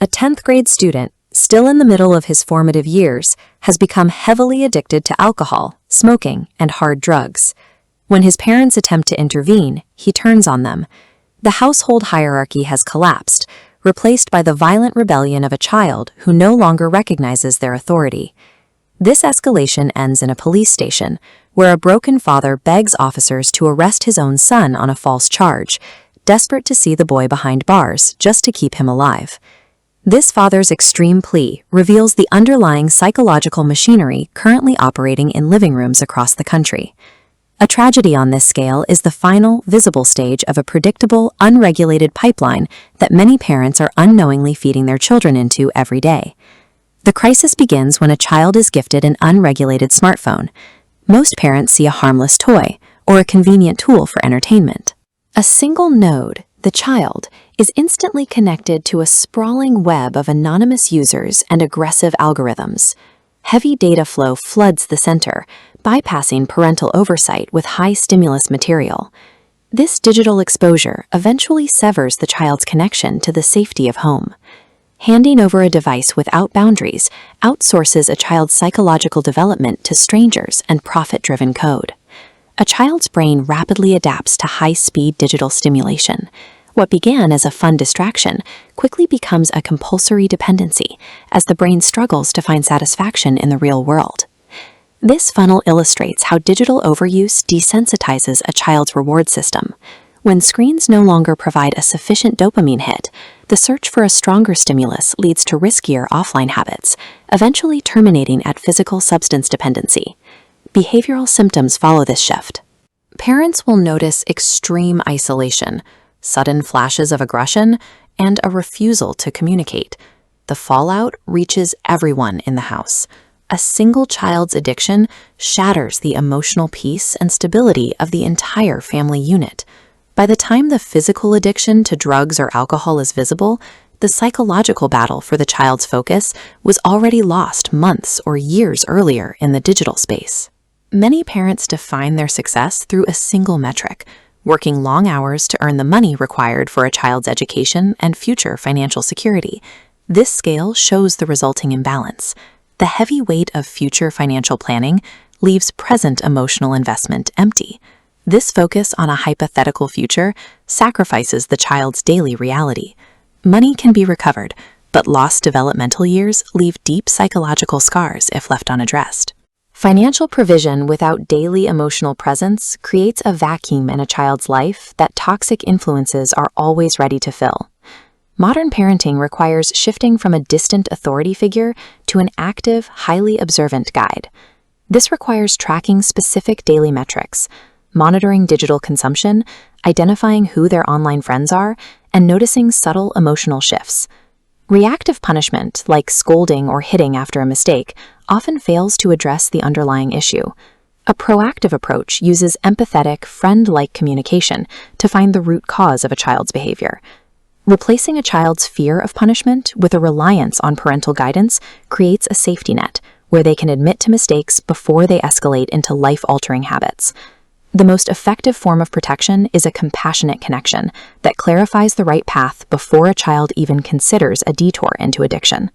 A 10th grade student, still in the middle of his formative years, has become heavily addicted to alcohol, smoking, and hard drugs. When his parents attempt to intervene, he turns on them. The household hierarchy has collapsed, replaced by the violent rebellion of a child who no longer recognizes their authority. This escalation ends in a police station, where a broken father begs officers to arrest his own son on a false charge, desperate to see the boy behind bars just to keep him alive. This father's extreme plea reveals the underlying psychological machinery currently operating in living rooms across the country. A tragedy on this scale is the final, visible stage of a predictable, unregulated pipeline that many parents are unknowingly feeding their children into every day. The crisis begins when a child is gifted an unregulated smartphone. Most parents see a harmless toy or a convenient tool for entertainment. A single node, the child, is instantly connected to a sprawling web of anonymous users and aggressive algorithms. Heavy data flow floods the center, bypassing parental oversight with high-stimulus material. This digital exposure eventually severs the child's connection to the safety of home. Handing over a device without boundaries outsources a child's psychological development to strangers and profit-driven code. A child's brain rapidly adapts to high-speed digital stimulation. What began as a fun distraction quickly becomes a compulsory dependency as the brain struggles to find satisfaction in the real world. This funnel illustrates how digital overuse desensitizes a child's reward system. When screens no longer provide a sufficient dopamine hit, the search for a stronger stimulus leads to riskier offline habits, eventually terminating at physical substance dependency. Behavioral symptoms follow this shift. Parents will notice extreme isolation, sudden flashes of aggression, and a refusal to communicate. The fallout reaches everyone in the house. A single child's addiction shatters the emotional peace and stability of the entire family unit. By the time the physical addiction to drugs or alcohol is visible, the psychological battle for the child's focus was already lost months or years earlier in the digital space. Many parents define their success through a single metric: working long hours to earn the money required for a child's education and future financial security. This scale shows the resulting imbalance. The heavy weight of future financial planning leaves present emotional investment empty. This focus on a hypothetical future sacrifices the child's daily reality. Money can be recovered, but lost developmental years leave deep psychological scars if left unaddressed. Financial provision without daily emotional presence creates a vacuum in a child's life that toxic influences are always ready to fill. Modern parenting requires shifting from a distant authority figure to an active, highly observant guide. This requires tracking specific daily metrics, monitoring digital consumption, identifying who their online friends are, and noticing subtle emotional shifts. Reactive punishment, like scolding or hitting after a mistake, often fails to address the underlying issue. A proactive approach uses empathetic, friend-like communication to find the root cause of a child's behavior. Replacing a child's fear of punishment with a reliance on parental guidance creates a safety net where they can admit to mistakes before they escalate into life-altering habits. The most effective form of protection is a compassionate connection that clarifies the right path before a child even considers a detour into addiction.